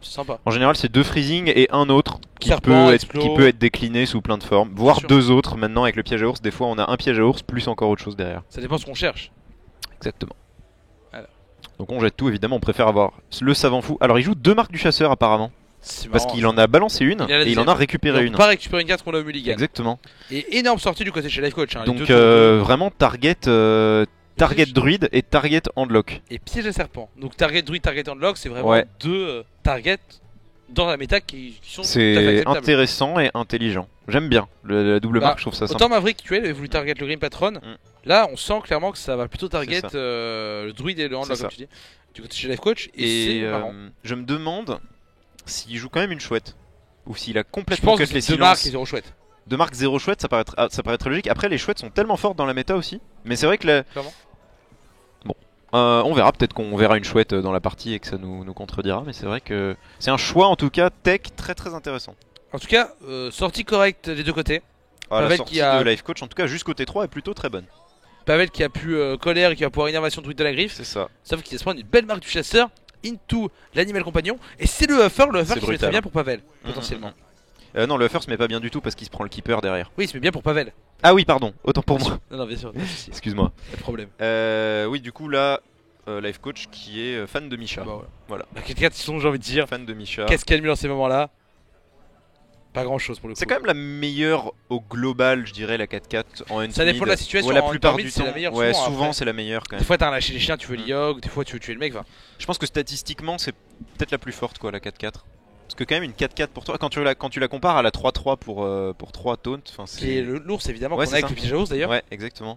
C'est sympa. En général, c'est 2 freezing et un autre Serpent, qui explos. peut être décliné sous plein de formes. Voire sûr. 2 autres maintenant avec le piège à ours. Des fois, on a un piège à ours plus encore autre chose derrière. Ça dépend ce qu'on cherche. Exactement. Alors. Donc on jette tout, évidemment, on préfère avoir le savant fou. Alors il joue 2 marques du chasseur apparemment. C'est Parce marrant, qu'il en a balancé une Il a la et il en deuxième. a récupéré On une. peut pas récupérer une carte qu'on a au mulligan. Exactement. Et énorme sortie du côté de chez Life Coach. Hein, les Donc deux tours de- vraiment target, target druide et target handlock. Et piège à serpent. Donc target druid, target unlock, c'est vraiment Ouais. deux targets dans la méta qui sont tout à fait C'est acceptables. intéressant et intelligent. J'aime bien la double Bah, marque, je trouve ça Autant sympa. Maverick tu avait voulu target le Grim Patron. Mm. Là, on sent clairement que ça va plutôt target C'est ça. le druid et le handlock, C'est comme ça. tu dis. Du côté de chez Life Coach. Et, Et c'est marrant. je me demande s'il joue quand même une chouette. Ou s'il a Je complètement pense que cut les c'est deux marques silences. et zéro chouette. 2 marques 0 chouette, ça paraît très logique. Après, les chouettes sont tellement fortes dans la méta aussi. Mais c'est vrai que Clairement. on verra, peut-être qu'on verra une chouette dans la partie et que ça nous contredira. Mais c'est vrai que c'est un choix en tout cas tech très très intéressant. En tout cas, sortie correcte des deux côtés. Ah, la Pavel sortie qui a- de Life Coach, en tout cas jusqu'au T3, est plutôt très bonne. Pavel qui a pu colère et qui va pouvoir innervation druid de la griffe. C'est ça. Sauf qu'il va se prendre une belle marque du chasseur into l'animal compagnon. Et c'est le Huffer C'est qui se met très brutal. bien pour Pavel, potentiellement. Non, le Huffer se met pas bien du tout parce qu'il se prend le keeper derrière. Oui, il se met bien pour Pavel. Ah oui, pardon, autant pour moi. Non, non, bien sûr, pas de souci, Excuse-moi. pas de problème. Oui, du coup, là, Life Coach qui est fan de Misha. Bah, voilà. Voilà. Bah, quelqu'un qui sont, j'ai envie de dire. Fan de Misha. Qu'est-ce qu'il y a de mieux dans ces moments-là? Pas grand chose pour le coup. C'est quand même la meilleure au global, je dirais, la 4-4 en Hunt Ça dépend mid. de la situation, Ouais, la en plupart Hunter du mid, c'est temps. la meilleure Ouais, souvent, souvent après. c'est la meilleure quand Des même. fois, t'as un lâcher les chiens, tu veux Mm. l'Yogg, des fois, tu veux tuer le mec. Enfin, Je pense que statistiquement, c'est peut-être la plus forte, quoi, la 4-4. Parce que quand même une 4-4 pour toi, quand tu la compares à la 3-3 pour 3 taunt, enfin qui est c'est... l'ours évidemment, Ouais, qu'on a c'est avec ça. le piège à ours d'ailleurs. Ouais, exactement.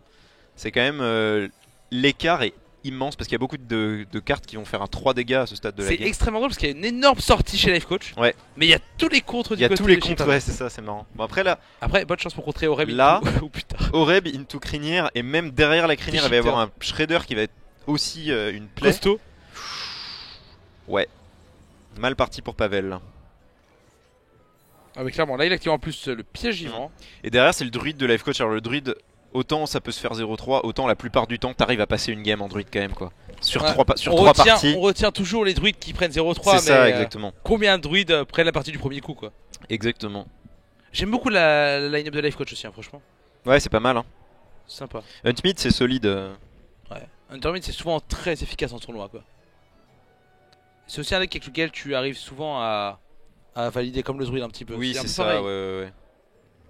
C'est quand même... l'écart est immense parce qu'il y a beaucoup de cartes qui vont faire un 3 dégâts à ce stade de la C'est game. extrêmement drôle parce qu'il y a une énorme sortie chez Life Coach. Ouais. Mais il y a tous les contres Il du y a côté tous les de chez contres, Pavel. ouais, c'est ça, c'est marrant. Bon, après là, Après, bonne chance pour contrer Oreb. Là- ou putain. Oreb into crinière, et même derrière la crinière, il va y avoir un shredder qui va être aussi une plaie. Costaud. Ouais. Mal parti pour Pavel. Là. Ah, mais clairement, là il active en plus le piège vivant. Et derrière, c'est le druide de Life Coach. Alors, le druide, autant ça peut se faire 0-3, autant la plupart du temps, t'arrives à passer une game en druide quand même, quoi. Sur Ouais. 3 parties. On retient toujours les druides qui prennent 0-3. C'est mais ça, exactement. combien de druides prennent la partie du premier coup quoi. Exactement. J'aime beaucoup la line-up de Life Coach aussi, hein, franchement. Ouais, c'est pas mal. Hein. Sympa. Huntmid, c'est solide. Ouais. Undermid c'est souvent très efficace en tournoi quoi. C'est aussi un deck avec lequel tu arrives souvent à valider comme le druide un petit peu. Oui, un c'est peu ça, pareil. ouais.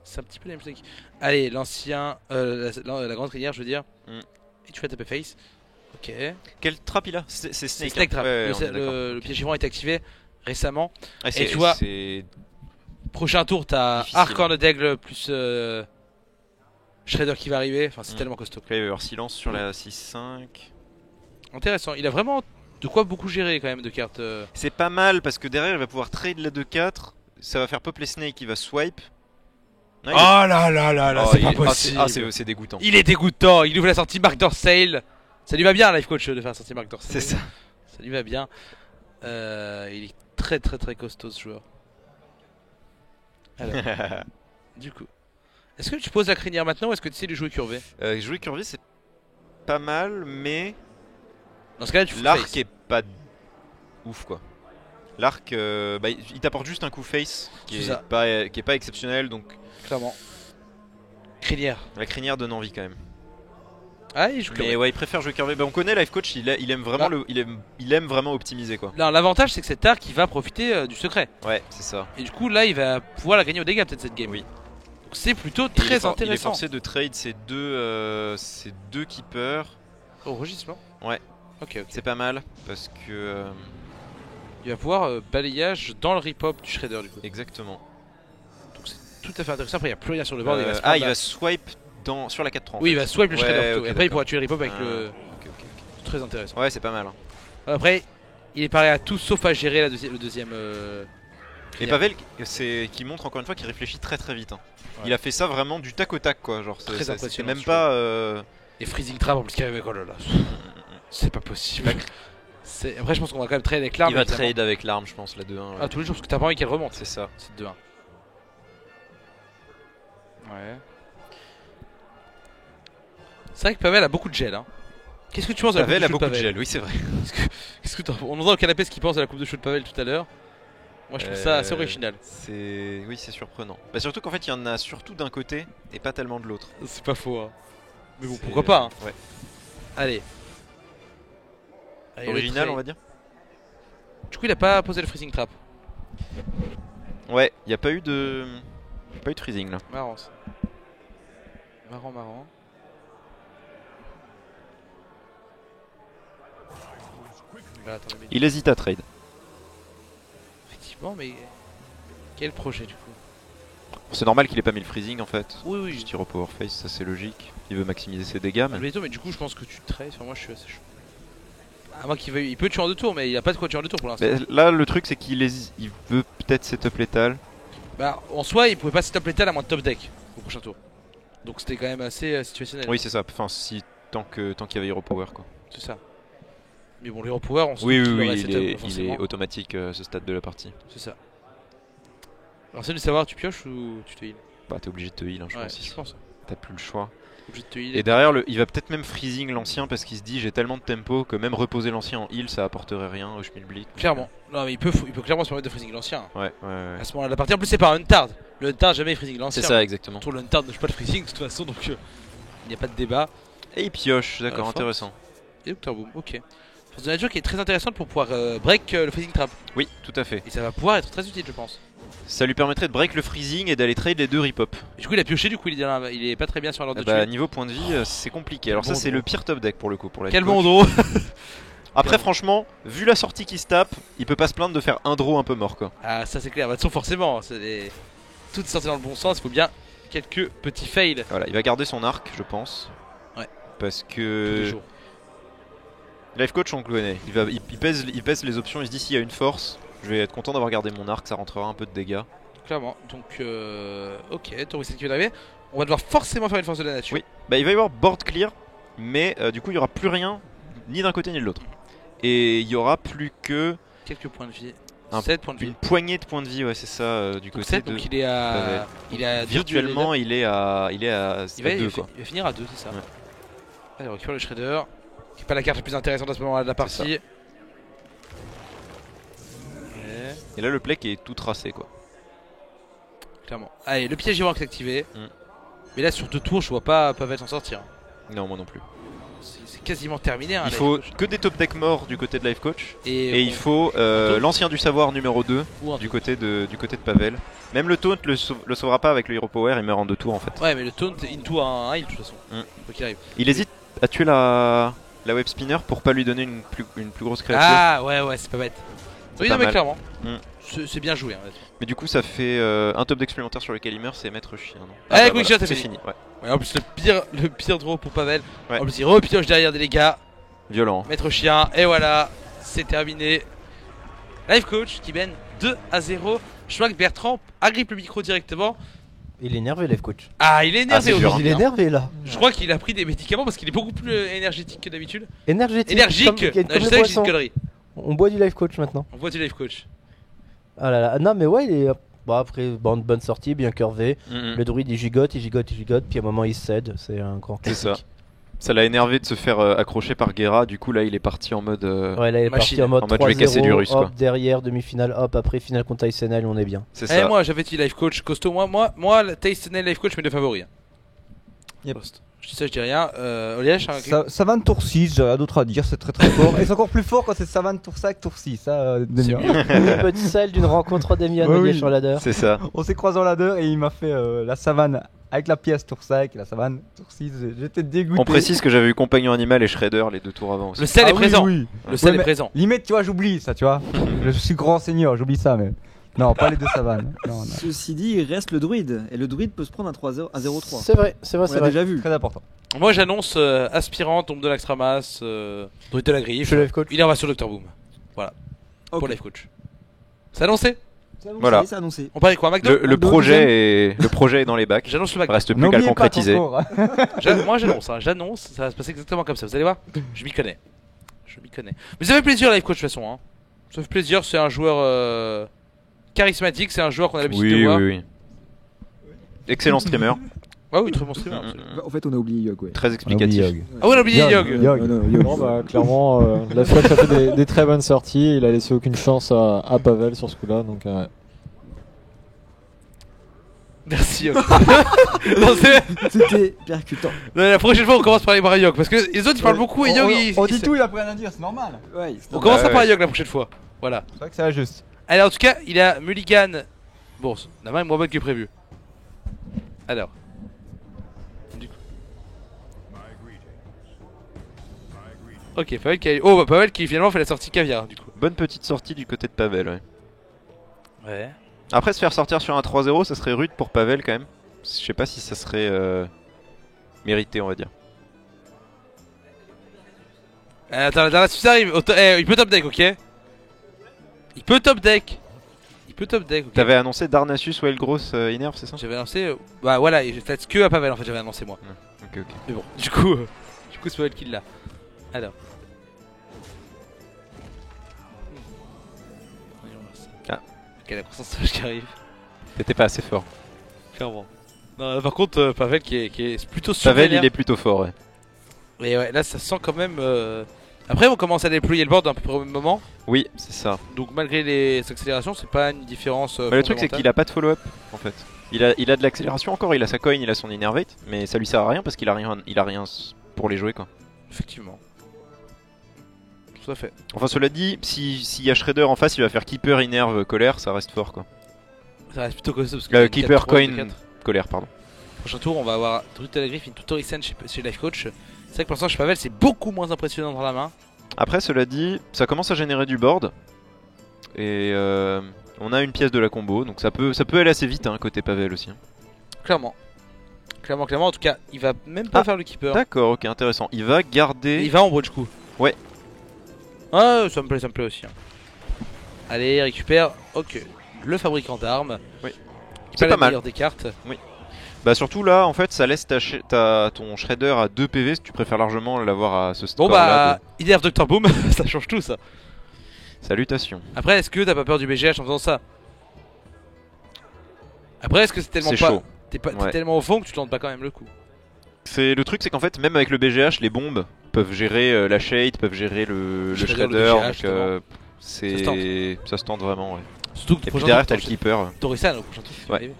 C'est un petit peu la même chose. Allez, l'ancien. La grande crinière, je veux dire. Mm. Et tu fais taper face. Ok. Quel trap il a? C'est C'est Snake. Snake hein. Trap. Ouais, Le- on est d'accord. le piège vivant est activé récemment. Ah, Et tu vois- c'est Prochain tour, t'as Difficile. Arcorne d'Aigle plus Shredder qui va arriver. Enfin, c'est Mm. tellement costaud. Donc là, il va y avoir silence sur la 6-5. Intéressant. Il a vraiment de quoi beaucoup gérer quand même de cartes. C'est pas mal parce que derrière, il va pouvoir trade la 2-4. Ça va faire pop les Snake qui va swipe. Non, il est- Oh là là là là, Oh, c'est il pas est- possible. c'est dégoûtant. Il est dégoûtant. Il ouvre la sortie Mark Dorsale. Ça lui va bien, Life Coach, de faire sortie Mark Dorsale. C'est ça. Ça lui va bien. Il est très très très costaud ce joueur. Alors, du coup. Est-ce que tu poses la crinière maintenant ou est-ce que tu sais les jouer curvé? Jouer curvé, c'est pas mal, mais Dans ce cas-là, tu fous l'arc face. est pas ouf quoi. L'arc, il t'apporte juste un coup face qui C'est ça. est pas exceptionnel, donc Clairement. Crinière. la crinière donne envie quand même. Ah, il joue curvé. Mais ouais, il préfère jouer curvé. Bah, on connaît Life Coach, il aime vraiment Bah. il aime vraiment optimiser quoi. Non, l'avantage c'est que cet arc il va profiter du secret. Ouais, c'est ça. Et du coup, là il va pouvoir la gagner au dégâts peut-être cette game. Oui. Donc c'est plutôt Et il est très Il est intéressant. forcé de trade ces deux keepers. Au rugissement. Ouais. Ok, ok. C'est pas mal parce que Il va pouvoir balayage dans le rip-hop du Shredder du coup. exactement. Donc c'est tout à fait intéressant. Après, il n'y a plus rien sur le board. Il va se Il prendre la- va swipe sur la 4-3. Oui, il va swipe le Ouais, Shredder plutôt. ok, Et après, il d'accord. pourra tuer le rip-hop avec le. Ok. C'est très intéressant. Ouais, c'est pas mal. Hein. Après, il est pareil à tout sauf à gérer le deuxième. Et crinière. Pavel, qui montre encore une fois qu'il réfléchit très très vite. Hein. Ouais. Il a fait ça vraiment du tac au tac quoi. Genre, Très c'est impressionnant, même ce pas. Et Freezing Trap en plus qu'il y avait. Oh là là. C'est pas possible. Après, je pense qu'on va quand même trade avec l'arme. Il va évidemment. trade avec l'arme, je pense, la 2-1. Ouais. Ah, tous les jours parce que t'as pas envie qu'elle remonte. C'est ça. C'est 2-1. Ouais. C'est vrai que Pavel a beaucoup de gel. Hein. Qu'est-ce que tu penses de la Pavel coupe a de cheveux beaucoup de de Pavel? gel, oui, c'est vrai. On entend au canapé ce qu'il pense de la coupe de cheveux de Pavel tout à l'heure. Moi je trouve ça assez original. Oui, c'est surprenant. Bah, surtout qu'en fait, il y en a surtout d'un côté et pas tellement de l'autre. C'est pas faux. Hein. Mais bon, C'est- pourquoi pas. Hein. Ouais. Allez. Allez, le Original, trait. on va dire. Du coup, il a pas posé le freezing trap. Ouais, il y a pas eu de freezing là. Marrant ça. Marrant. Voilà, attends, mais... Il hésite à trade. Effectivement, mais quel projet du coup? C'est normal qu'il ait pas mis le freezing en fait. Oui. Juste tire au power face, ça c'est logique. Il veut maximiser ses dégâts. Mais... Mais du coup, je pense que tu trades. Enfin, moi, je suis assez chaud. À moins qu'il veuille, il peut tuer en 2 tours, mais il a pas de quoi tuer en 2 tours pour l'instant. Bah, là, le truc c'est qu'il il veut peut-être setup létal. Bah, en soi, il pouvait pas setup létal à moins de top deck au prochain tour. Donc c'était quand même assez situationnel. Oui, c'est ça. Enfin, si tant qu'il y avait Hero Power quoi. C'est ça. Mais bon, les Hero Power, on se Oui, doute qu'il oui, aurait il setup, est forcément. automatique ce stade de la partie. C'est ça. Alors, c'est de savoir, tu pioches ou tu te heal? Bah, t'es obligé de te heal, hein, je Ouais, pense. je pense. T'as plus le choix. Obligé de te heal. Et derrière, il va peut-être même freezing l'ancien parce qu'il se dit j'ai tellement de tempo que même reposer l'ancien en heal ça apporterait rien au Schmilblick. Clairement. Non, mais il peut clairement se permettre de freezing l'ancien. Ouais. À ce moment-là, la partie en plus, c'est pas un Untard. Le Untard, jamais il freezing l'ancien. C'est ça, exactement. Autour de l'Untard ne joue pas le freezing de toute façon, donc il n'y a pas de débat. Et il pioche, d'accord, Force. intéressant. Et Doctor Boom, ok. Force de nature qui est très intéressante pour pouvoir break le freezing trap. Oui, tout à fait. Et ça va pouvoir être très utile, je pense. Ça lui permettrait de break le freezing et d'aller trade les deux rip-hop. Et du coup, il a pioché, du coup, il est pas très bien sur l'ordre de Bah, tuer. niveau point de vie, c'est compliqué. Alors, Bon ça, c'est draw. le pire top deck pour le coup. Pour la Quel coach. bon draw. Après, franchement, vu la sortie qui se tape, il peut pas se plaindre de faire un draw un peu mort quoi. Ah, ça c'est clair. Bah, de toute façon, forcément, tout est sorti dans le bon sens. Il faut bien quelques petits fails. Voilà, il va garder son arc, je pense. Ouais. Parce Tous les que. jours. Life coach, on le connaît. Il pèse les options, il se dit s'il y a une force, je vais être content d'avoir gardé mon arc, ça rentrera un peu de dégâts. Clairement. Donc, ok, tour qui va arriver. On va devoir forcément faire une force de la nature. Oui, bah il va y avoir board clear, mais du coup il y aura plus rien, ni d'un côté ni de l'autre. Et il y aura plus que Quelques points de vie. Un- 7 points de vie. une poignée de points de vie, ouais, c'est ça, du Donc côté 7, de. donc il est à. Il a Virtuellement, il est à il va 2 quoi. il va finir à 2, c'est ça. Ouais. Allez, on récupère le Shredder. Qui est pas la carte la plus intéressante à ce moment-là de la C'est partie. Et là le play qui est tout tracé quoi. Clairement. Allez, le piège Ivoire est activé. Mm. Mais là, sur 2 tours, je vois pas Pavel s'en sortir. Non, moi non plus. C'est quasiment terminé. Hein, Il Life faut Coach. que des top deck morts du côté de Life Coach. Et bon, il faut taunt. l'ancien du savoir numéro 2 ou un du côté de Pavel. Même le taunt le sauvera pas avec le Hero Power, il meurt en 2 tours en fait. Ouais, mais le taunt into un heal de toute façon. Mm. Quoi qu'il arrive. Il hésite à tuer la web spinner pour pas lui donner une plus grosse créature. Ah, ouais, c'est pas bête. Oui, pas non, mais mal. clairement. Mm. C'est bien joué. Hein, honnêtement. Mais du coup ça fait un top deck supplémentaire sur lequel il meurt, c'est Maître Chien. Non Allez, bah, Quick Shot, c'est c'est fini. fini. Ouais. Ouais, en plus, le pire draw pour Pavel. Ouais. En plus, il repioche derrière des dégâts. Violent. Maître chien. Et voilà, c'est terminé. Life Coach qui mène 2-0. Je crois que Bertrand agrippe le micro directement. Il est énervé, Life Coach. Ah, il est énervé c'est dur, aujourd'hui. Il est hein. énervé là. Je crois qu'il a pris des médicaments parce qu'il est beaucoup plus énergétique que d'habitude. Énergétique. Énergique. Comme, Non, comme je le sais que j'ai une boisson. connerie. On boit du Life Coach maintenant. On voit du Life Coach. Ah là là. Non mais ouais, il est. Bon après, bonne sortie, bien curvé. Mhm. Le druide il gigote, puis à un moment il cède. C'est un grand C'est classique. ça. Ça l'a énervé de se faire accrocher par Guerra, du coup là il est parti en mode. Ouais, là il est Machine. parti en mode En mode, je vais casser du 3-0, russe, hop, quoi. derrière, demi-finale, hop, après finale contre Tyson, on est bien. C'est Eh, ça. moi j'avais dit Life Coach costaud. Moi le Tastenel Life Coach, mes deux favoris. Yep. Je dis ça, je dis rien. Oliège, hein, Savane tour 6, j'ai rien d'autre à dire, c'est très très fort. Et c'est encore plus fort quand c'est Savane tour 5, tour 6. Ça, Damien. Un peu de sel d'une rencontre d'Emian Ouais, Olivier oui. sur ladder. C'est ça. On s'est croisé en ladder et il m'a fait la savane avec la pièce tour 5 et la savane tour 6. J'étais dégoûté. On précise que j'avais eu Compagnon Animal et Shredder les 2 tours avant aussi. le sel Ah est oui, présent. oui. Le sel Ouais, est mais présent. Limite, tu vois, j'oublie ça, tu vois. Je suis grand seigneur, j'oublie ça, mais. Non, pas les deux savanes. Non, non. Ceci dit, il reste le druide. Et le druide peut se prendre un 3-0, un 0-3. C'est vrai, c'est vrai, On c'est l'a vrai. déjà vu. Très important. Moi j'annonce aspirant, tombe de l'Axtramas, druide de la griffe. Je suis Life Coach. Il en va sur Dr Boom. Voilà. Ok. Pour Life Coach. C'est annoncé. C'est annoncé, Voilà. c'est annoncé. On parie quoi, McDo Le McDo, projet est dans les bacs. J'annonce le Il McDo. reste plus qu'à N'oubliez le pas concrétiser. ton score. Moi j'annonce, hein, j'annonce, ça va se passer exactement comme ça, vous allez voir, je m'y connais. Je m'y connais. Mais ça fait plaisir Life Coach de toute façon. Hein. Ça fait plaisir, c'est un joueur charismatique, c'est un joueur qu'on a l'habitude de Oui, voir. oui, oui. Excellent streamer. Ah oui, très bon streamer. absolument. En fait, on a oublié Yog, ouais. Très On a explicatif. oublié Yog. Ah ouais, on a oublié Yog. Yog. Non, non, Yog. Non, bah, clairement, la Fox a fait des très bonnes sorties. Il a laissé aucune chance à Pavel sur ce coup-là. Donc, Merci Yog. Non, C'était percutant. la prochaine fois, on commence par aller voir Yog parce que les autres ils parlent beaucoup et Yog On dit tout, il a plus rien à dire, c'est normal. Ouais, On commencera Ouais, par ouais. Yog la prochaine fois. Voilà. C'est vrai que c'est juste. Allez, en tout cas, il a Mulligan. Bon, la main est moins bonne que prévu. Alors. Du coup. Ok, Pavel qui a... Oh, bah Pavel qui finalement fait la sortie caviar du coup. Bonne petite sortie du côté de Pavel. Ouais. Ouais. Après, se faire sortir sur un 3-0, ça serait rude pour Pavel quand même. Je sais pas si ça serait mérité, on va dire. Attends, là, si ça arrive, il peut top deck, ok. Il peut top deck. Il peut top deck, ok. T'avais annoncé Darnassus ou Elgros Inerve, c'est ça? J'avais annoncé. Bah voilà, j'ai fait que à Pavel en fait, j'avais annoncé moi. Ok, ok. Mais bon, du coup c'est Pavel qui l'a. Alors. Voyons voir ça. Ah. Ok, la croissance sauvage qui arrive. T'étais pas assez fort. Clairement. Non, par contre, Pavel qui est plutôt Pavel, survénère. il est plutôt fort, ouais. Et ouais, là ça sent quand même. Après, on commence à déployer le board à peu près au même moment. Oui, c'est ça. Donc, malgré les accélérations, c'est pas une différence. Bah, le truc, c'est qu'il a pas de follow-up en fait. Il a de l'accélération encore, il a sa coin, il a son innervate, mais ça lui sert à rien parce qu'il a rien pour les jouer quoi. Effectivement. Tout à fait. Enfin, cela dit, s'il y a Shredder en face, il va faire Keeper, Innerve, Colère, ça reste fort quoi. Ça reste plutôt costaud parce que. Keeper, Coin, Colère, pardon. Prochain tour, on va avoir Druid Griff, une Tutorisen chez Life Coach. C'est vrai que pour l'instant, chez Pavel, c'est beaucoup moins impressionnant dans la main. Après, cela dit, ça commence à générer du board. Et on a une pièce de la combo, donc ça peut aller assez vite hein, côté Pavel aussi. Hein. Clairement. Clairement. En tout cas, il va même pas Ah, faire le Keeper. D'accord, ok, intéressant. Il va Et garder. il va en du coup. Ouais. Ah, ça me plaît aussi. Hein. Allez, récupère. Ok. Le fabricant d'armes. Oui. C'est C'est pas la pas mal. meilleure des cartes. Bah surtout là, en fait, ça laisse ton Shredder à 2 PV si tu préfères largement l'avoir à ce Bon score-là. bah, Innerve Dr Boom, ça change tout ça. Salutations. Après, est-ce que t'as pas peur du BGH en faisant ça? Après, est-ce que c'est tellement C'est pas. chaud. T'es Ouais. tellement au fond que tu tentes pas quand même le coup. Le truc, c'est qu'en fait, même avec le BGH, les bombes peuvent gérer la shade, peuvent gérer le Shredder, Shredder. le BGH, Donc, justement. ça se tente vraiment, ouais. Surtout que Et puis prochain derrière, tour, t'as le Keeper. Torisan au prochain tour. si tu Ouais. veux arriver.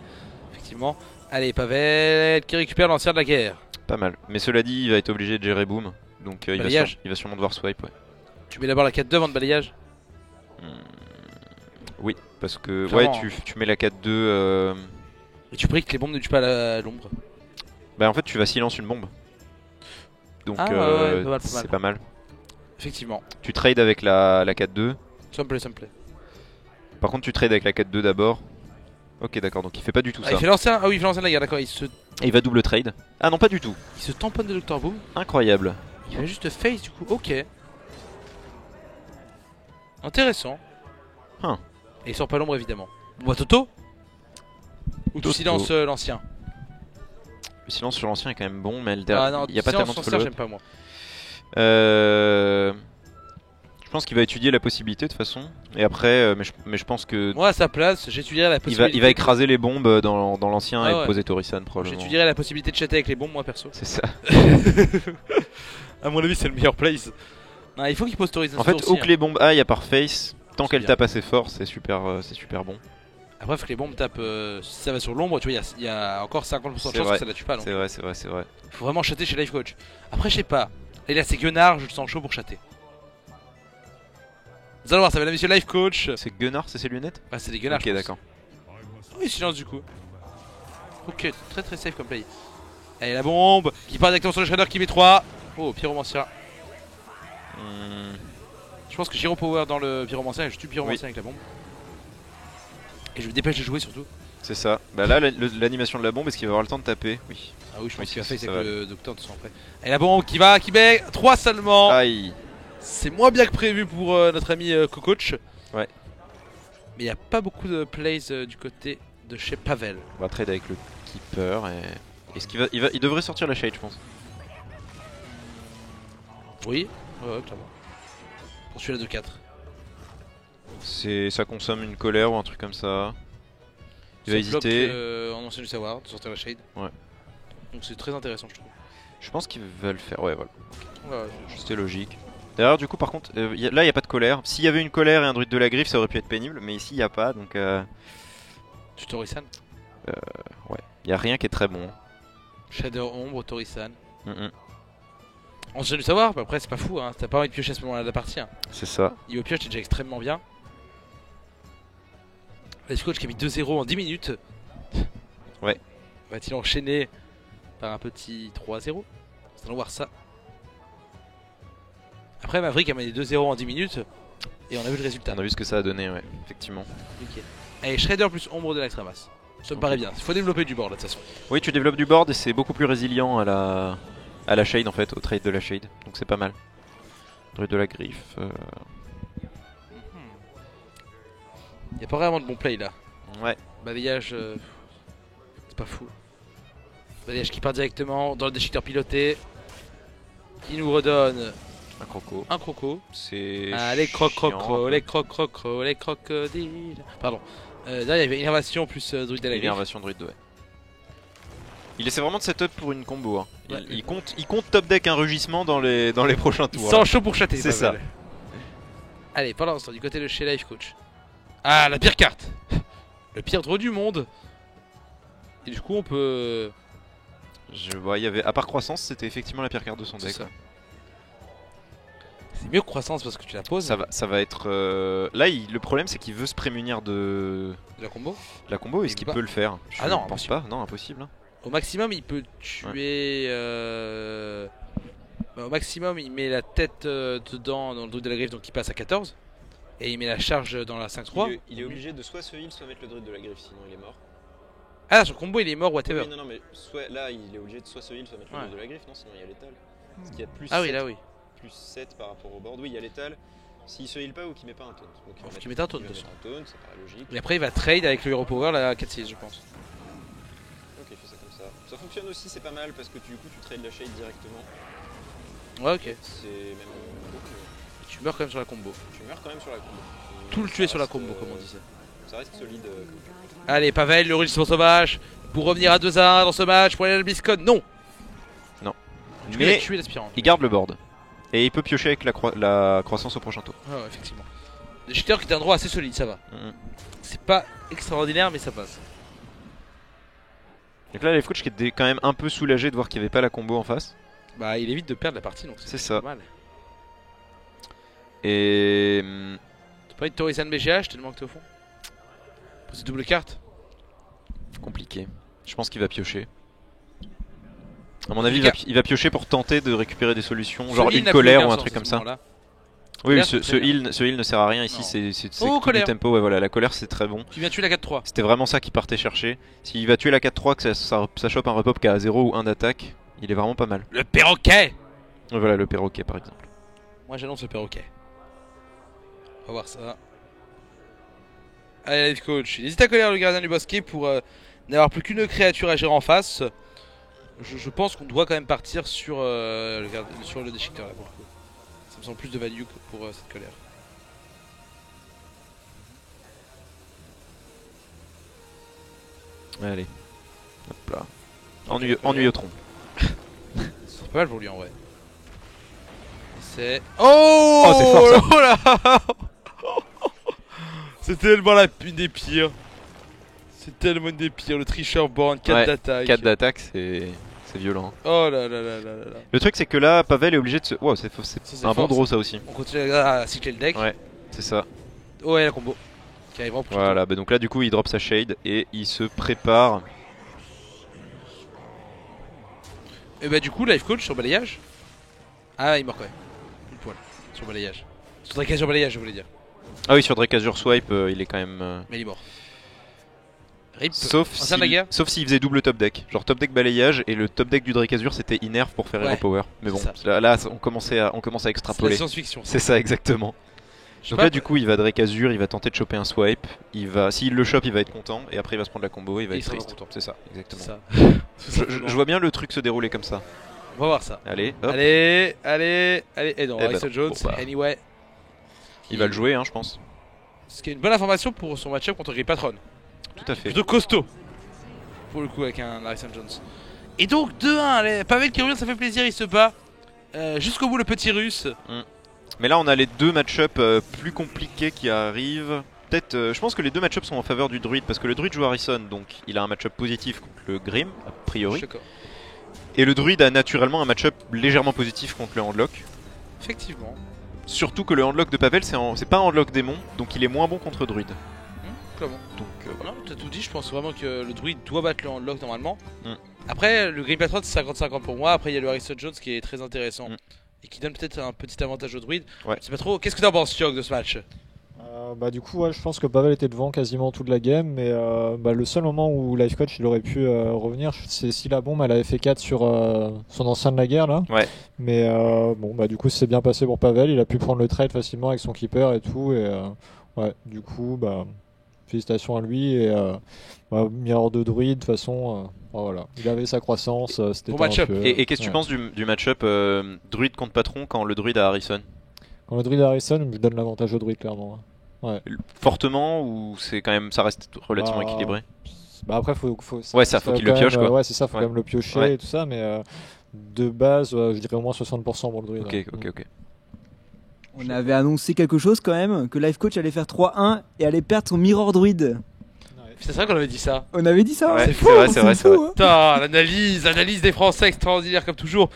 Effectivement. Allez, Pavel qui récupère l'ancien de la guerre. Pas mal. Mais cela dit, il va être obligé de gérer Boom. Donc Balayage. il va sûrement devoir swipe, ouais. Tu mets d'abord la 4-2 avant de balayage. Oui, parce que Clairement. ouais, tu mets la 4-2. Et tu pries que les bombes ne tuent pas l'ombre. Bah en fait, tu vas silence une bombe. Donc Ah, ouais, pas mal. c'est pas mal. Effectivement. Tu trades avec la 4-2. Ça me plaît. Par contre, tu trades avec la 4-2 d'abord. Ok, d'accord, donc il fait pas du tout Ah, ça. il fait l'ancien. Ah oui, il fait l'ancien de la guerre, d'accord. Et il va double trade. Ah non, pas du tout. Il se tamponne de Dr Boom. Incroyable. Il va juste face du coup. Ok. Intéressant. Hein. Et il sort pas l'ombre évidemment. Bon bah Toto. Ou tu Toto. silences l'ancien. Le silence sur l'ancien est quand même bon, mais Ah non, il n'y a pas silence tellement de l'ancien, follow-up. j'aime pas moi. Je pense qu'il va étudier la possibilité de toute façon. Et après, mais je pense que Moi à sa place, j'étuderais la possibilité. il va écraser les bombes dans l'ancien Ah et ouais. poser Torisan probablement. J'étudierais la possibilité de chatter avec les bombes moi perso. C'est ça. À mon avis, c'est le meilleur place. Non, il faut qu'il pose Torisan. En fait, aussi, où que les bombes aillent à part face, tant C'est qu'elles bien. tapent assez fort, c'est super bon. Après, faut que les bombes tapent. Si ça va sur l'ombre, tu vois, il y a encore 50% de C'est chance vrai. que ça la tue pas. Donc, C'est vrai. faut vraiment chatter chez Life Coach. Après, je sais pas. Et là, c'est Gunnar, je le sens chaud pour chatter. Vous allez voir, ça va la mission Life Coach. C'est Gunnar, c'est ses lunettes. Ah, c'est des Gunnar. Ok, d'accord. Oui, silence du coup. Ok, très très safe comme play. Allez, la bombe qui part directement sur le Shredder qui met 3. Oh, Pyromancia. Je pense que Gyro Power dans le Pyromancien et je tue Pyromancien avec la bombe. Et je me dépêche de jouer surtout. C'est ça. Bah là, l'animation de la bombe, est-ce qu'il va avoir le temps de taper? Oui. Ah oui, je pense Oui, qu'il va ça faire va. avec le docteur de toute façon après. Et la bombe qui met 3 seulement. Aïe. C'est moins bien que prévu pour notre ami Cocoach. Ouais. Mais il n'y a pas beaucoup de plays du côté de chez Pavel. On va trade avec le Keeper et... Est-ce il devrait sortir la shade, je pense. Oui, ouais, clairement. Pour celui-là de 4. Ça consomme une colère ou un truc comme ça. Il va hésiter. On enseigne le savoir de sortir la shade. Ouais. Donc c'est très intéressant, je trouve. Je pense qu'ils veulent faire. Ouais, voilà. Ouais, C'était logique. D'ailleurs, du coup, par contre, là, il n'y a pas de colère. S'il y avait une colère et un druide de la griffe, ça aurait pu être pénible. Mais ici, il n'y a pas. Donc, tu Torisan. ouais. Il n'y a rien qui est très bon. Shader ombre, Torisan. Mm-mm. On se de savoir, mais après c'est pas fou, hein. T'as pas envie de piocher à ce moment-là de la partie. Hein. C'est ça. Niveau pioche, t'es déjà extrêmement bien. Le coach qui a mis 2-0 en 10 minutes. Ouais. Va-t-il enchaîner par un petit 3-0? Allons voir ça. Après, Maverick a mené 2-0 en 10 minutes. Et on a vu le résultat. On a vu ce que ça a donné, ouais, effectivement. Nickel. Allez, Shredder plus ombre de l'extremas. Ça me paraît bien. Il faut développer du board là, de toute façon. Oui, tu développes du board et c'est beaucoup plus résilient à la shade en fait, au trade de la shade. Donc c'est pas mal. Druide de la griffe. Il n'y a pas vraiment de bon play là. Ouais. Balayage, c'est pas fou. Balayage qui part directement dans le déchiqueteur piloté. Qui nous redonne Un croco. un croco. C'est. Ah, les chiant. les crocodiles. Pardon. Là, il y avait innervation plus druide de la griffe. Énervation druide, ouais. Il essaie vraiment de setup pour une combo. Hein. Ouais. Il compte top deck un rugissement dans les prochains Il tours. sent là. chaud pour chatter. C'est pas ça. mal. Allez, pendant ce temps, du côté de chez Life Coach. Ah, la pire carte. Le pire draw du monde. Et du coup, on peut. Je vois, il y avait à part croissance, c'était effectivement la pire carte de son C'est deck. ça. Ouais. C'est mieux que croissance parce que tu la poses. Ça va être. Là, le problème c'est qu'il veut se prémunir de De la combo. la combo. Est-ce Il qu'il peut peut le faire? Ah non, Je pense pas. Non, impossible. Hein. Au maximum, il peut tuer. Au maximum, il met la tête dedans dans le druide de la griffe, donc il passe à 14. Et il met la charge dans la 5-3. Il est obligé de soit se heal, soit mettre le druide de la griffe, sinon il est mort. Ah, sur combo, il est mort, whatever. Oui, non, mais là il est obligé de soit se heal, soit mettre le druide de la griffe, non, sinon il y a l'étal. Parce qu'il y a plus Ah 7, oui, là oui. plus 7 par rapport au board. Oui, il y a l'étal. S'il se heal pas ou qu'il met pas un taunt. Donc il va Faut qu'il mettre- mette un taunt, il va de mettre un taunt, ça paraît logique. Et après, il va trade avec le Hero Power la 4-6, je pense. Ok, il fait ça comme ça. Ça fonctionne aussi, c'est pas mal parce que du coup tu trades la shade directement. Ouais, ok. C'est même beaucoup. Tu meurs quand même sur la combo. Tu meurs quand même sur la combo. Tout le tuer Ça sur la reste, combo, comme on disait. Ça reste solide. Allez, Pavel, le rugissement sauvage. Pour revenir à 2-1 dans ce match, pour aller à la BlizzCon. Non. Tu peux Mais tuer l'aspirant. il garde le board. Et il peut piocher avec la croissance au prochain tour. Ah ouais, effectivement. Le cheater qui est un droit assez solide, ça va. Mhm. C'est pas extraordinaire, mais ça passe. Donc là, Life Coach qui était quand même un peu soulagé de voir qu'il n'y avait pas la combo en face. Bah, il évite de perdre la partie, donc C'est ça. pas mal. Et. T'as pas une Torisan BGH tellement que t'es au fond? Poser double carte? Compliqué. Je pense qu'il va piocher. À mon avis, il va piocher pour tenter de récupérer des solutions, genre une colère ou un truc comme ça. Oui, Colère, ce c'est très heal ne sert à rien ici, Non. c'est Oh, que colère. du tempo. Ouais, voilà, la colère c'est très bon. Tu viens tuer la 4-3. C'était vraiment ça qu'il partait chercher. S'il va tuer la 4-3, que ça chope un repop qui a 0 ou 1 d'attaque, il est vraiment pas mal. Le perroquet! Et voilà le perroquet par exemple. Moi j'annonce le perroquet. On va voir ça. Allez, Life Coach. Il hésite à colère le gardien du bosquet pour n'avoir plus qu'une créature à gérer en face. Je pense qu'on doit quand même partir sur, sur le déchiqueteur là pour le coup. Ça me semble plus de value que pour cette colère. Allez. Hop là. Ennuyotron. C'est pas mal pour lui en vrai. C'est. Oh, Oh, c'est fort, ça. Oh là. C'est tellement une des pires. C'est tellement une des pires. Le tricheur born 4 Ouais, d'attaque. 4 d'attaque, c'est violent. Oh là là là là là là. Le truc c'est que là, Pavel est obligé de se. Wow, c'est c'est un bon fort, draw ça aussi. On continue à cycler le deck. Ouais, c'est ça. Oh, et la combo. Qui arrivera en prochain tour. Voilà, bah donc là du coup il drop sa shade et il se prépare. Et bah, du coup, Life Coach sur balayage. Ah, il meurt quand même. Une poil. Sur balayage. Sur Drake sur balayage, je voulais dire. Ah oui, sur Drake Azure Swipe, il est quand même. Mais il est mort. RIP. Sauf Ancien de la guerre. s'il faisait double top deck. Genre top deck balayage et le top deck du Drake Azure c'était Innerve pour faire Ouais, Hero Power. Mais bon, c'est là on commençait à C'est la extrapoler. science-fiction. C'est ça exactement. Je sais Donc pas, là du coup il va Drake Azure, il va tenter de choper un swipe. S'il le chope il va être content et après il va se prendre la combo et il va Et il être sera triste. content. C'est ça, c'est exactement. ça. Je vois bien le truc se dérouler comme ça. On va voir ça. Allez, hop. Allez. Et non, Eh ben Harrison non. Jones, Bon, bah. anyway. Il va le jouer je pense. Ce qui est une bonne information pour son match-up contre Grey Patron. Tout à fait. Plutôt costaud. Pour le coup, avec un Harrison Jones. Et donc 2-1, Pavel qui revient, ça fait plaisir, il se bat jusqu'au bout le petit russe. Mais là on a les deux match-up plus compliqués qui arrivent. Peut-être, je pense que les deux match-up sont en faveur du druide parce que le druide joue Harrison, donc il a un match-up positif contre le Grim, a priori. Et le druide a naturellement un match-up légèrement positif contre le handlock. Effectivement. Surtout que le handlock de Pavel c'est pas un handlock démon, donc il est moins bon contre druide. Clairement. Donc voilà, t'as tout dit, je pense vraiment que le druide doit battre le handlock normalement. Après le Grim Patron c'est 50-50 pour moi, après il y a le Harrison Jones qui est très intéressant. Et qui donne peut-être un petit avantage au druide. Ouais. Je sais pas trop, qu'est-ce que t'en penses Chiog de ce match? Bah du coup je pense que Pavel était devant quasiment toute la game, mais le seul moment où Life Coach il aurait pu revenir, c'est si la bombe elle avait fait 4 sur son ancien de la guerre là. Ouais. Mais du coup c'est bien passé pour Pavel, il a pu prendre le trade facilement avec son keeper et tout, et du coup félicitations à lui, et mirror de druide de toute façon, voilà, il avait sa croissance, c'était bon match-up. Et qu'est-ce que tu penses du match-up druide contre patron quand le druide a Harrison? Quand le druide a Harrison, je donne l'avantage au druide clairement. Ouais. Fortement, ou c'est quand même, ça reste relativement équilibré? Après faut ça faut qu'il le pioche quoi. Ouais c'est ça, faut quand même le piocher et tout ça, mais de base je dirais au moins 60% pour le druide. Ok. On avait annoncé quelque chose quand même, que Life Coach allait faire 3-1 et allait perdre son Mirror Druid. C'est vrai qu'on avait dit ça. On avait dit ça. Ouais, C'est fou, c'est vrai. Putain, l'analyse des Français extraordinaire comme toujours.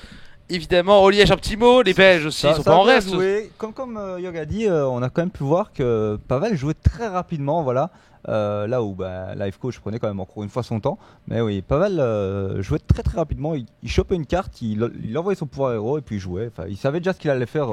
Évidemment, au Liège un petit mot, les Belges aussi, ils sont pas en reste. Comme Yog a dit, on a quand même pu voir que Pavel jouait très rapidement, voilà. Là où Life Coach prenait quand même encore une fois son temps. Mais oui, Pavel jouait très très rapidement, il chopait une carte, il envoyait son pouvoir héros et puis il jouait. Enfin, il savait déjà ce qu'il allait faire,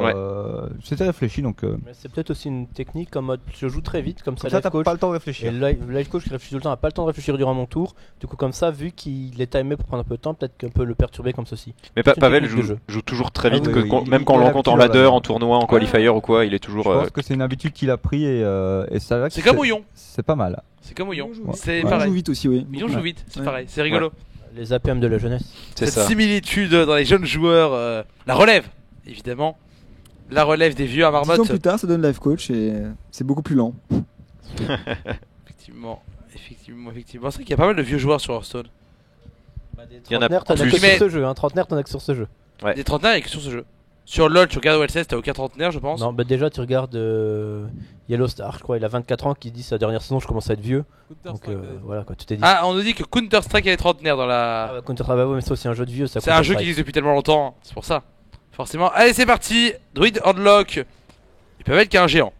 c'était réfléchi donc... Mais c'est peut-être aussi une technique en mode je joue très vite, comme ça t'as pas le temps de réfléchir. Et Life Coach qui réfléchit tout le temps n'a pas le temps de réfléchir durant mon tour. Du coup comme ça, vu qu'il est timé pour prendre un peu de temps, peut-être qu'on peut le perturber comme ceci. Mais Pavel joue toujours très vite, même quand on l'encontre en ladder, en tournoi, en qualifier ou quoi, il est toujours... Je pense que c'est une habitude qu'il a pris et ça va. C'est comme Ouillon. C'est pas mal. C'est comme Ouillon, c'est pareil. Il joue vite aussi, oui. Ouillon joue vite, c'est pareil, c'est rigolo. Les APM de la jeunesse. C'est cette ça. similitude dans les jeunes joueurs, la relève, évidemment. La relève des vieux à marmotte. 10 ans plus tard, ça donne Life Coach et c'est beaucoup plus lent. Effectivement. C'est vrai qu'il y a pas mal de vieux joueurs sur Hearthstone. Il y en a plus. T'en as que sur ce jeu, trentenaire, t'en as que sur ce jeu. Ouais. Des trentenaires, il y a que sur ce jeu. Sur LoL, tu regardes OLCS, t'as aucun trentenaire, je pense. Non, déjà tu regardes Yellow Star, je crois, il a 24 ans, qui dit sa dernière saison, je commence à être vieux. Donc voilà quoi, tu t'es dit. Ah, on nous dit que Counter-Strike est trentenaire dans la. Counter-Strike, mais c'est aussi un jeu de vieux, ça. C'est un jeu qui existe depuis tellement longtemps, c'est pour ça. Forcément. Allez, c'est parti. Druid Handlock. Il peut être qu'un géant.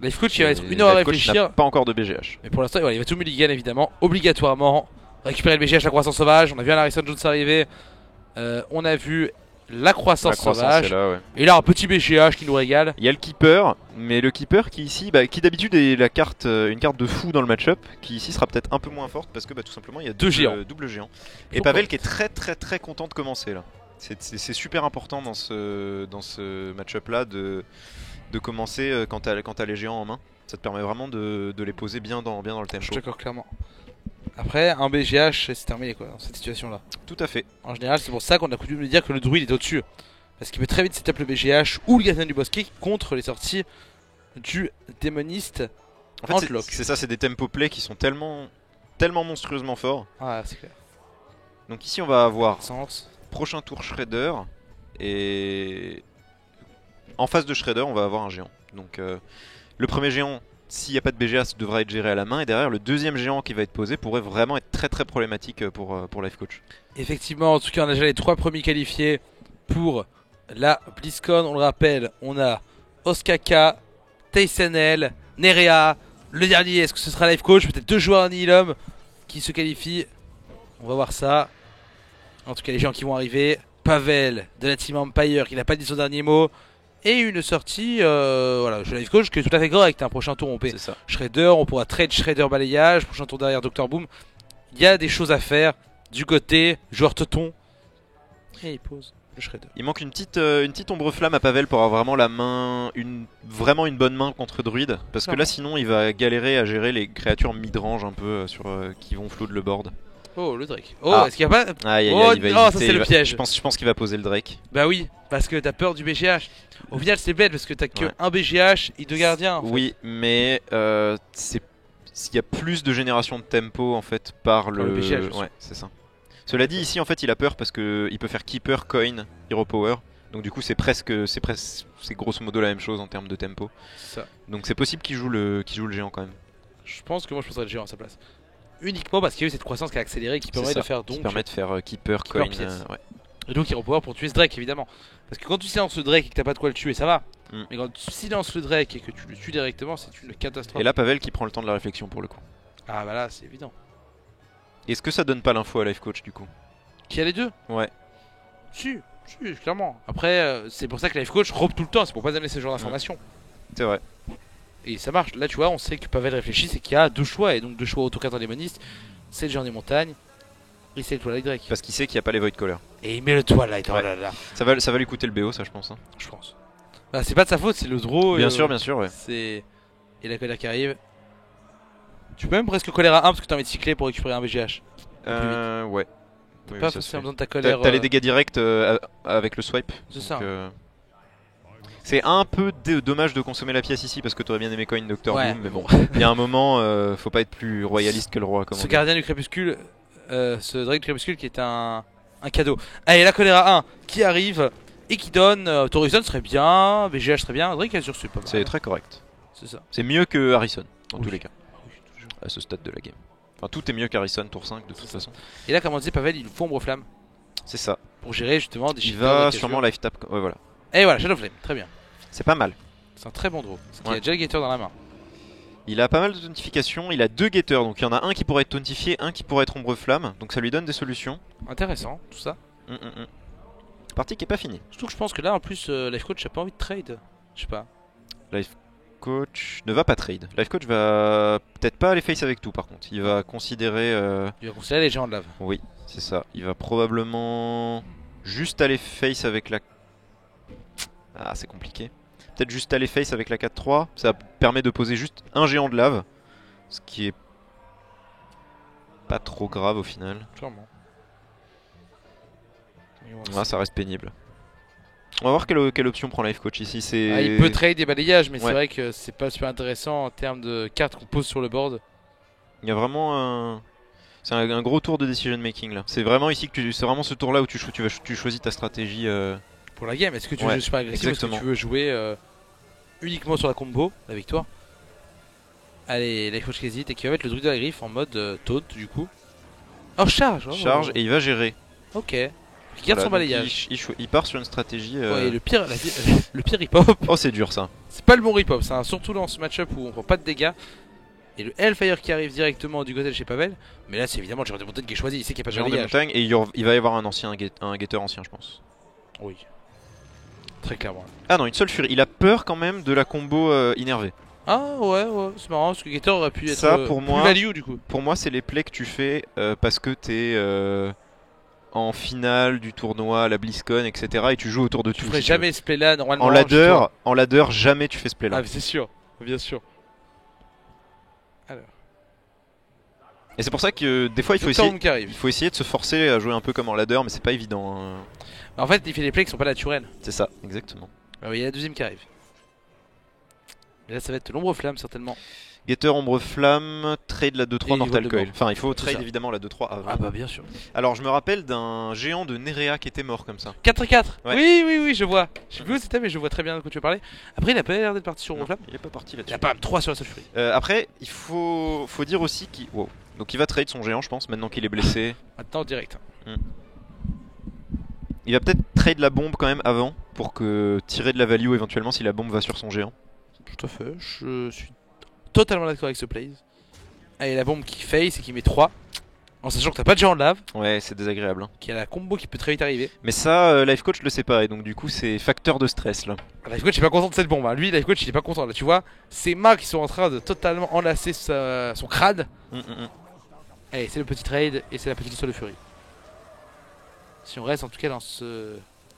Life Coach, il va être une heure à réfléchir. Pas encore de BGH. Mais pour l'instant, il va tout mulligan évidemment, obligatoirement. Récupérer le BGH, la croissance sauvage. On a vu un Harrison Jones arriver. On a vu la croissance sauvage. Là, et là, un petit BGH qui nous régale. Il y a le keeper, mais le keeper qui ici, qui d'habitude est une carte de fou dans le match-up, qui ici sera peut-être un peu moins forte parce que tout simplement il y a double géant. Et Pavel qui est très très très content de commencer là. C'est super important dans ce match-up là de commencer quand t'as les géants en main. Ça te permet vraiment de les poser bien dans le tempo. Je suis d'accord, clairement. Après, un BGH, c'est terminé quoi, dans cette situation-là. Tout à fait. En général, c'est pour ça qu'on a coutume de dire que le druide est au-dessus. Parce qu'il peut très vite setup le BGH ou le gardien du bosquet contre les sorties du démoniste. En fait, c'est ça, c'est des tempo play qui sont tellement monstrueusement forts. Ah, c'est clair. Donc ici, on va avoir prochain tour Shredder, et en face de Shredder, on va avoir un géant. Donc le premier géant, s'il n'y a pas de BGH, devra être géré à la main, et derrière le deuxième géant qui va être posé pourrait vraiment être très très problématique pour Life Coach. Effectivement, en tout cas on a déjà les 3 premiers qualifiés pour la BlizzCon. On le rappelle, on a Ostkaka, Taysenel, Nerea. Le dernier, est-ce que ce sera Life Coach? Peut-être 2 joueurs Annihilum qui se qualifient. On va voir ça. En tout cas les gens qui vont arriver. Pavel de la Team Empire qui n'a pas dit son dernier mot. Et une sortie, voilà, je Life Coach qui est tout à fait correct. Un prochain tour on peut Shredder, on pourra trade Shredder balayage. Prochain tour derrière Dr Boom. Il y a des choses à faire du côté joueur teuton. Et il pose le Shredder. Il manque une petite ombre flamme à Pavel pour avoir vraiment la main, vraiment une bonne main contre Druid. Parce que là sinon il va galérer à gérer les créatures mid-range un peu qui vont flood le board. Oh, le Drake. Oh, est-ce qu'il n'y a pas... ça c'est le piège. Je pense qu'il va poser le Drake. Bah oui, parce que t'as peur du BGH. Au final c'est bête parce que t'as que un BGH et 2 gardiens. Oui, mais il y a plus de génération de tempo en fait par le BGH. Ouais, c'est ça. Cela dit, ici en fait il a peur parce qu'il peut faire Keeper, Coin, Hero Power. Donc du coup c'est grosso modo la même chose en termes de tempo. Ça. Donc c'est possible qu'il joue le géant quand même. Je pense que moi je poserais le géant à sa place. Uniquement parce qu'il y a eu cette croissance qui a accéléré qui permet de faire donc. Qui permet de faire Keeper, Coin. Ouais. Et donc il repower pour tuer ce Drake évidemment. Parce que quand tu silences le Drake et que t'as pas de quoi le tuer, ça va. Mais quand tu silences le Drake et que tu le tues directement, c'est une catastrophe. Et là Pavel qui prend le temps de la réflexion pour le coup. Ah bah là c'est évident. Est-ce que ça donne pas l'info à Life Coach du coup? Qui a les deux? Ouais. Si, clairement. Après c'est pour ça que Life Coach robe tout le temps, c'est pour pas donner ce genre d'informations. C'est vrai. Et ça marche. Là tu vois, on sait que Pavel réfléchit, c'est qu'il y a deux choix. Et donc deux choix autocadre démoniste. C'est le géant des montagnes. Et c'est le Twilight Drake. Parce qu'il sait qu'il n'y a pas les Void Callers. Et il met le Twilight, oh Ouais. là là. Ça va lui coûter le BO ça je pense. Hein. Je pense. Bah c'est pas de sa faute, c'est le draw. Bien sûr, ouais. C'est... Et la colère qui arrive. Tu peux même presque colère à 1 parce que t'as envie de cycler pour récupérer un VGH. Ouais. T'as Oui, pas ça se forcément fait. besoin de ta colère. T'as les dégâts directs avec le swipe. C'est ça. C'est un peu dommage de consommer la pièce ici parce que t'aurais bien aimé Coin Doctor Ouais. Doom, mais bon, il y a un moment, faut pas être plus royaliste que le roi. Comme on Ce dit. gardien du crépuscule, ce Drake du crépuscule qui est un cadeau. Allez, la colère à 1 qui arrive et qui donne. Torison serait bien, VGH serait bien, Drake Azure c'est pas mal. C'est très correct. C'est ça. C'est mieux que Harrison, dans Oui. tous les cas, Oui, toujours. à ce stade de la game. Enfin, tout est mieux qu'Harrison tour 5 de toute façon. Et là, comme on disait, Pavel il faut Ombre Flamme C'est ça. pour gérer justement des Il cheaters va Drake sûrement Azure. life tap. Ouais, voilà. Et voilà, Shadow Flame, très bien. C'est pas mal. C'est un très bon draw. Parce qu'il Ouais. a déjà le Gator dans la main. Il a pas mal de tauntification. Il a 2 getters, donc il y en a un qui pourrait être tauntifié, un qui pourrait être ombre flamme. Donc ça lui donne des solutions. Intéressant, tout ça. Partie qui est pas finie. Surtout que je pense que là, en plus, Life Coach a pas envie de trade. Je sais pas. Life Coach ne va pas trade. Life Coach va peut-être pas aller face avec tout par contre. Il va considérer. Il va considérer les géants de lave. Oui, c'est ça. Il va probablement juste aller face avec la. Ah, c'est compliqué. Peut-être juste aller face avec la 4-3. Ça permet de poser juste un géant de lave. Ce qui est pas trop grave au final. Clairement. Ah, ça reste pénible. On va voir quelle option prend Life Coach ici. Ah, il peut trade des balayages, mais Ouais. c'est vrai que c'est pas super intéressant en termes de cartes qu'on pose sur le board. Il y a vraiment un. C'est un gros tour de decision making là. C'est vraiment ici que c'est vraiment ce tour là où tu choisis ta stratégie. Pour la game, est-ce que tu veux Ouais, jouer super agressif ou est-ce que exactement. tu veux jouer uniquement sur la combo, la victoire? Allez, Life Coach qui hésite et qui va mettre le druide de la griffe en mode taunt du coup. Oh, charge! Charge et il va gérer. Ok. Il garde Voilà, son donc balayage. il part sur une stratégie. Ouais, et le pire, le pire rip-hop, Oh, c'est dur ça. c'est pas le bon rip-hop, c'est surtout dans ce match-up où on prend pas de dégâts. Et le Hellfire qui arrive directement du côté de chez Pavel. Mais là, c'est évidemment le géant des montagnes qui est choisi. Il sait qu'il n'y a pas de Géant des balayage. montagnes et il va y avoir un getter ancien, je pense. Oui. Très clairement. Ah non, une seule furie. Il a peur quand même de la combo innervée. Ah ouais, c'est marrant parce que Gator aurait pu être Ça, pour plus moi- value du coup. Pour moi, c'est les plays que tu fais parce que t'es en finale du tournoi, la BlizzCon, etc. Et tu joues autour de Tu tout. ferais si tu jamais ce play là normalement. veux. En ladder, jamais tu fais ce play là. Ah, mais c'est sûr, bien sûr. Alors, Et c'est pour ça que des fois, il Doctor Doom qui il arrive. faut essayer de se forcer à jouer un peu comme en ladder, mais c'est pas évident. Hein. En fait, il fait des plays qui sont pas naturels. C'est ça, exactement. Ah oui, il y a la deuxième qui arrive. Et là, ça va être l'ombre flamme certainement. Getter, ombre flamme, trade la Et 2-3 il Mortal vole de Coil. mort. Enfin, il faut C'est trade ça. évidemment la 2-3 avant. Ah bah bien sûr. Alors, je me rappelle d'un géant de Nerea qui était mort comme ça. 4-4. Ouais. Oui, je vois. Je sais plus où c'était, mais je vois très bien de quoi tu veux parler. Après, il a pas l'air d'être parti sur ombre flamme. Il est pas parti Il là-dessus. a pas même 3 sur la seule furie. Après, il faut dire aussi qu'il. Wow. Donc, il va trade son géant, je pense, maintenant qu'il est blessé. Maintenant, direct. Il va peut-être trade la bombe quand même avant pour que tirer de la value éventuellement si la bombe va sur son géant. Tout à fait. Je suis totalement d'accord avec ce play. Allez, la bombe qui face et qui met 3. En sachant que t'as pas de géant de lave, Ouais, c'est désagréable. Hein. qui a la combo qui peut très vite arriver. Mais ça, Life Coach le sait pas et donc du coup, c'est facteur de stress là. Life Coach il est pas content de cette bombe. Hein. Lui, Life Coach il est pas content. Là, tu vois, ses mains qui sont en train de totalement enlacer son crâne. Allez, c'est le petit trade et c'est la petite histoire de furie. Si on reste en tout cas dans ce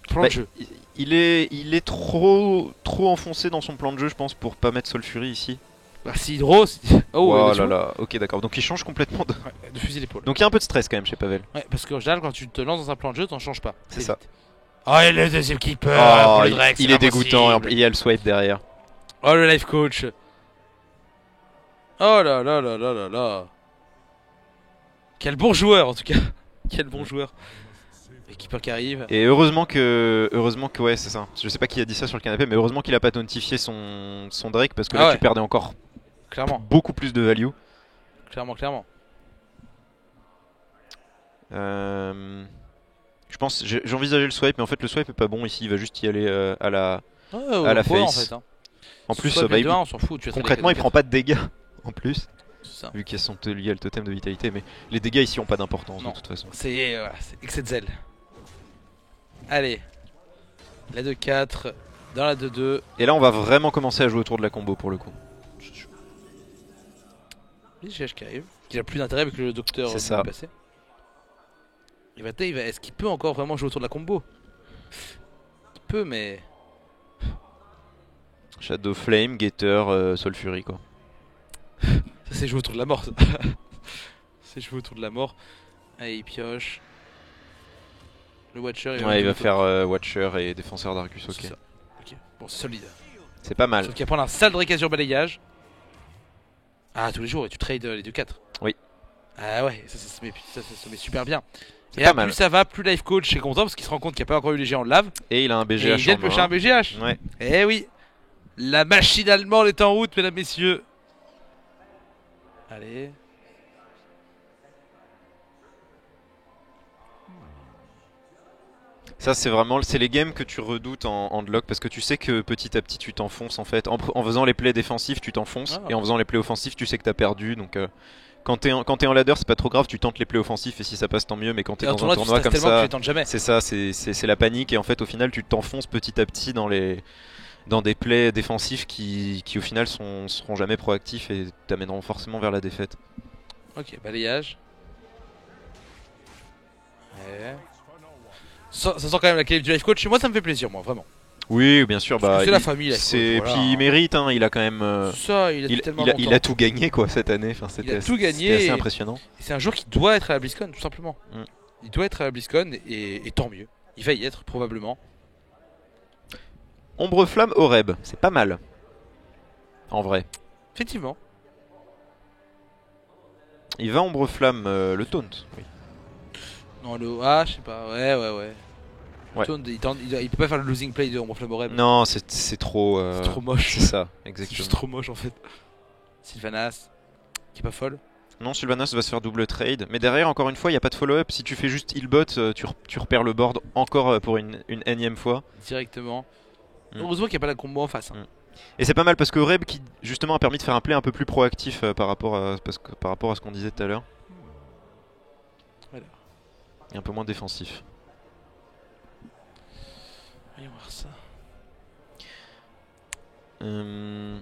plan Bah, de jeu. il est trop enfoncé dans son plan de jeu, je pense, pour pas mettre Soul Fury ici. Bah, si Hydro, oh, Oh attention. là là, ok d'accord. Donc il change complètement de. Ouais, de fusil d'épaule. Donc il y a un peu de stress quand même chez Pavel. Ouais, parce qu'en général, quand tu te lances dans un plan de jeu, t'en changes pas. C'est ça. vite. Oh, et le deuxième keeper Oh, pour le Drex, il c'est est pas dégoûtant et possible. il y a le swipe derrière. Oh, le life coach. Oh là là là là là là. Quel bon joueur en tout cas. Quel bon joueur. Keeper qui arrive. Et heureusement que ouais, c'est ça. Je sais pas qui a dit ça sur le canapé, mais heureusement qu'il a pas notifié son Drake parce que là tu perdais encore clairement beaucoup plus de value. Clairement. Je pense, j'ai envisagé le swipe, mais en fait le swipe est pas bon ici. Il va juste y aller à la face. En fait, hein. En plus, on s'en fout. Concrètement, il prend pas de dégâts en plus. Ça. Vu qu'il y a le totem de vitalité, mais les dégâts ici ont pas d'importance de toute façon. C'est excès de zèle. Allez, la 2-4 dans la 2-2. Et là, on va vraiment commencer à jouer autour de la combo pour le coup. Les GH qui arrive, qui a plus d'intérêt avec le docteur. C'est ça. Passé. Est-ce qu'il peut encore vraiment jouer autour de la combo? Il peut, mais. Shadow Flame, Gator, Soul Fury quoi. Ça c'est jouer autour de la mort. C'est jouer autour de la mort. Allez, il pioche. Le Watcher. Il va faire Watcher et Défenseur d'Argus, ok. Bon, c'est solide. C'est pas mal. Sauf qu'il va prendre un sale Drake sur balayage. Ah, tous les jours, et tu trades les 2-4. Oui. Ah ouais, ça se met super bien. C'est et pas là, mal. plus ça va, plus Life Coach est content parce qu'il se rend compte qu'il n'y a pas encore eu les géants de lave. Et il a un BGH. Et il vient de piocher un BGH. Ouais. Eh oui. La machine allemande est en route, mesdames, messieurs. Allez. Ça c'est les games que tu redoutes en handlock parce que tu sais que petit à petit tu t'enfonces en fait. En faisant les plays défensifs tu t'enfonces et en faisant les plays offensifs tu sais que t'as perdu donc quand t'es en ladder c'est pas trop grave, tu tentes les plays offensifs et si ça passe tant mieux, mais quand t'es dans un tournoi comme ça c'est ça, c'est la panique et en fait au final tu t'enfonces petit à petit dans des plays défensifs qui au final seront jamais proactifs et t'amèneront forcément vers la défaite. Ok, balayage. Ouais. Ça sent quand même la qualité du Life Coach et moi ça me fait plaisir, moi vraiment. Oui, bien sûr, c'est la famille. Puis il mérite, hein, il a quand même. Ça, il a tout gagné quoi cette année. Enfin, il a tout gagné. C'était assez impressionnant. C'est un joueur qui doit être à la BlizzCon, tout simplement. Il doit être à la BlizzCon et tant mieux. Il va y être probablement. Ombre Flamme Oreb, c'est pas mal. En vrai. Effectivement. Il va Ombre Flamme le taunt. Oui. Non, je sais pas. Ouais. Il peut pas faire le losing play de Ombre Flamme Oreb. Non, c'est trop. C'est trop moche. C'est ça, exactement. C'est juste trop moche en fait. Sylvanas, qui est pas folle. Non, Sylvanas va se faire double trade. Mais derrière, encore une fois, il n'y a pas de follow-up. Si tu fais juste healbot, tu repères le board encore pour une énième fois. Directement. Heureusement qu'il n'y a pas la combo en face. Hein. Et c'est pas mal parce que Oreb qui justement a permis de faire un play un peu plus proactif par rapport à ce qu'on disait tout à l'heure. Voilà. Et un peu moins défensif. Voyons voir ça. Il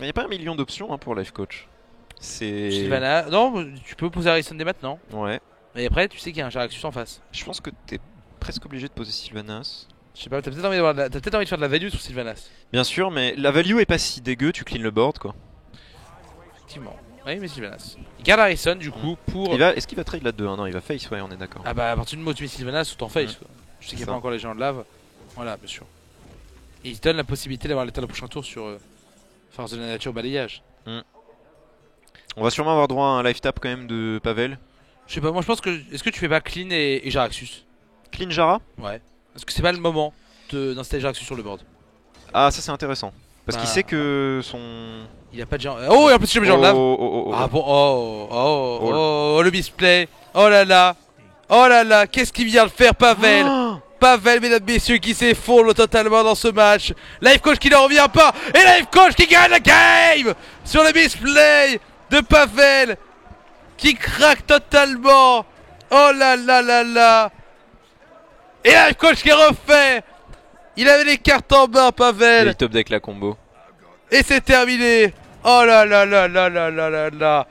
n'y a pas un million d'options hein, pour Life Coach. Sylvanas. Non, tu peux poser Harrison dès maintenant. Ouais. Et après, tu sais qu'il y a un Jaraxxus en face. Je pense que t'es presque obligé de poser Sylvanas. Je sais pas, t'as peut-être envie de faire de la value sur Sylvanas. Bien sûr, mais la value est pas si dégueu, tu clean le board quoi. Effectivement. Oui, mais Sylvanas. Il garde Harrison du coup pour. Est-ce qu'il va trade la 2 Non, il va face, ouais, on est d'accord. Ah bah, à partir du moment où tu mets Sylvanas, autant face. Quoi. Je sais qu'il n'y a pas encore les gens de lave. Voilà, bien sûr. Et il te donne la possibilité d'avoir l'état le prochain tour sur Force de la Nature balayage. On va sûrement avoir droit à un life tap quand même de Pavel. Je sais pas, moi je pense que. Est-ce que tu fais pas clean et Jaraxxus? Clean Jara? Ouais. Est-ce que c'est pas le moment d'installer Jaraxxus sur le board? Ah, ça c'est intéressant. Parce qu'il sait que son. Il a pas de géant. Oh, et en plus, il a le géant de lave. Ah bon, le misplay. Oh là là, qu'est-ce qu'il vient de faire, Pavel? Pavel, mesdames, messieurs, qui s'effondre totalement dans ce match. Life Coach qui ne revient pas. Et Life Coach qui gagne la game sur le misplay de Pavel. Qui craque totalement. Oh là là là là. Et Life Coach qui refait. Il avait les cartes en main, Pavel. Et il top deck la combo. Et c'est terminé. Oh là là là là là là là là.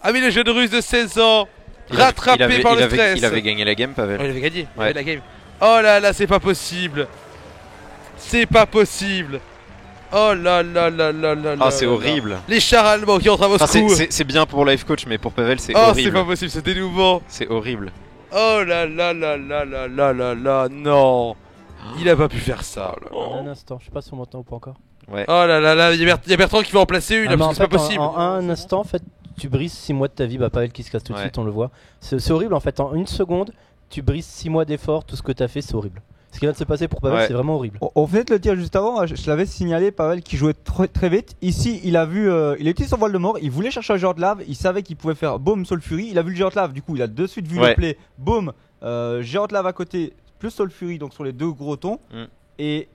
Ami le jeune russe de 16 ans, rattrapé par le stress. Il avait gagné la game, Pavel. Il avait gagné, il avait la game. Oh là là, c'est pas possible. C'est pas possible. Oh là là là là là. Ah, c'est horrible. Les chars allemands qui entrent à Moscou. C'est bien pour Life Coach, mais pour Pavel, c'est horrible. Oh, c'est pas possible, c'est dénouement. C'est horrible. Oh là là là là là là là là, non. Il a pas pu faire ça. Un instant, je sais pas si on m'entend ou pas encore. Ouais. Oh là là là, il y a Bertrand qui va en placer une, parce que c'est pas possible. En un instant, en fait, tu brises 6 mois de ta vie. Bah, Pavel qui se casse tout de suite, on le voit. C'est horrible en fait. En une seconde, tu brises 6 mois d'effort, tout ce que t'as fait, c'est horrible. Ce qui vient de se passer pour Pavel, c'est vraiment horrible. On venait de le dire juste avant, je l'avais signalé, Pavel qui jouait très vite. Ici, il a utilisé son voile de mort, il voulait chercher un géant de lave, il savait qu'il pouvait faire boom Soul Fury, il a vu le géant de lave, du coup il a de suite vu le play, boom, géant de lave à côté, plus Soul Fury, donc sur les deux gros tons. Et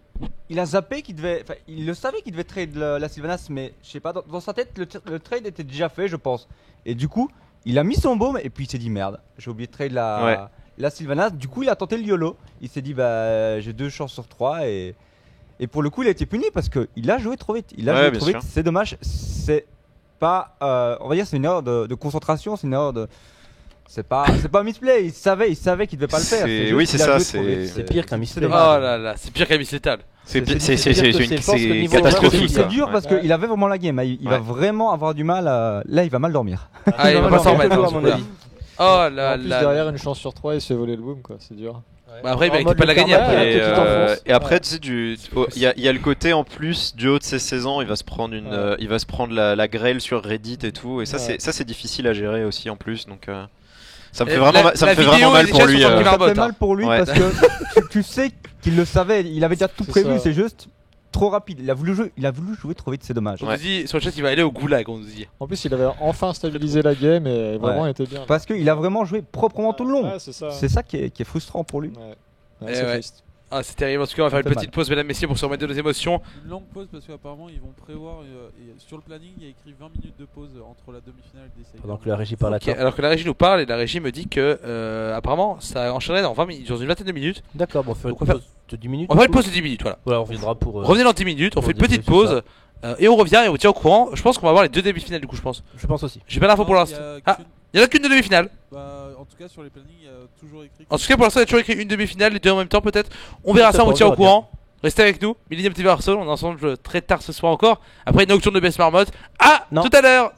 il a zappé il le savait qu'il devait trade la Sylvanas, mais je sais pas, dans sa tête, le trade était déjà fait, je pense. Et du coup, il a mis son boom et puis il s'est dit merde, j'ai oublié de trade la Sylvanas. Du coup, il a tenté le YOLO. Il s'est dit bah j'ai 2 chances sur 3 et pour le coup, il a été puni parce qu'il a joué trop vite. C'est dommage. C'est pas, on va dire, c'est une erreur de concentration, c'est une erreur de. C'est pas un misplay, il savait qu'il devait pas le faire. Oui, c'est ça, c'est pire qu'un misplay. Oh là là, c'est pire qu'un miss létal. C'est catastrophique. C'est dur parce qu'il avait vraiment la game. Il va vraiment avoir du mal. Là, il va mal dormir. Ah, il va pas s'en remettre, à mon avis. Oh là en plus, là. derrière, une chance sur 3, il se fait voler le boom, quoi. C'est dur. Bah après, il méritait pas de la gagner. Et après, tu sais, il y a le côté en plus du haut de ses 16 ans, il va se prendre la grêle sur Reddit et tout. Et ça, c'est difficile à gérer aussi en plus. Donc. Ça me fait vraiment mal pour lui. Ça me fait mal pour lui parce que tu sais qu'il le savait, il avait déjà tout prévu, c'est juste trop rapide. Il a voulu jouer trop vite, c'est dommage. On nous dit sur le chat il va aller au goulag, on nous dit. En plus, il avait enfin stabilisé la game et vraiment était bien. Parce qu'il a vraiment joué proprement tout le long. C'est ça qui est frustrant pour lui. C'est triste. Ah, c'est terrible. En tout cas, on va faire une petite pause, mesdames, messieurs, pour se remettre de nos émotions. Une longue pause parce qu'apparemment ils vont prévoir. Sur le planning, il y a écrit 20 minutes de pause entre la demi-finale et le décès. Pendant que la régie parle à alors que la régie nous parle et la régie me dit que apparemment ça enchaînerait dans une vingtaine de minutes. D'accord, bon, on fait une pause de 10 minutes. On va faire une pause de 10 minutes, voilà. Voilà, on reviendra pour. Revenez dans 10 minutes, on fait une petite pause. Et on revient et on vous tient au courant. Je pense qu'on va avoir les 2 demi-finales du coup, je pense. Je pense aussi. J'ai pas l'info pour l'instant. Ah, il y en a qu'une de demi-finale. Bah, en tout cas, sur les plannings, il y a toujours écrit. En tout cas, pour l'instant, il y a toujours écrit une demi-finale, les deux en même temps peut-être. On verra ça, on vous tient au courant. Restez avec nous. Millennium TV Hearthstone, on est ensemble très tard ce soir encore. Après une nocturne de Best Marmotte. Ah, tout à l'heure.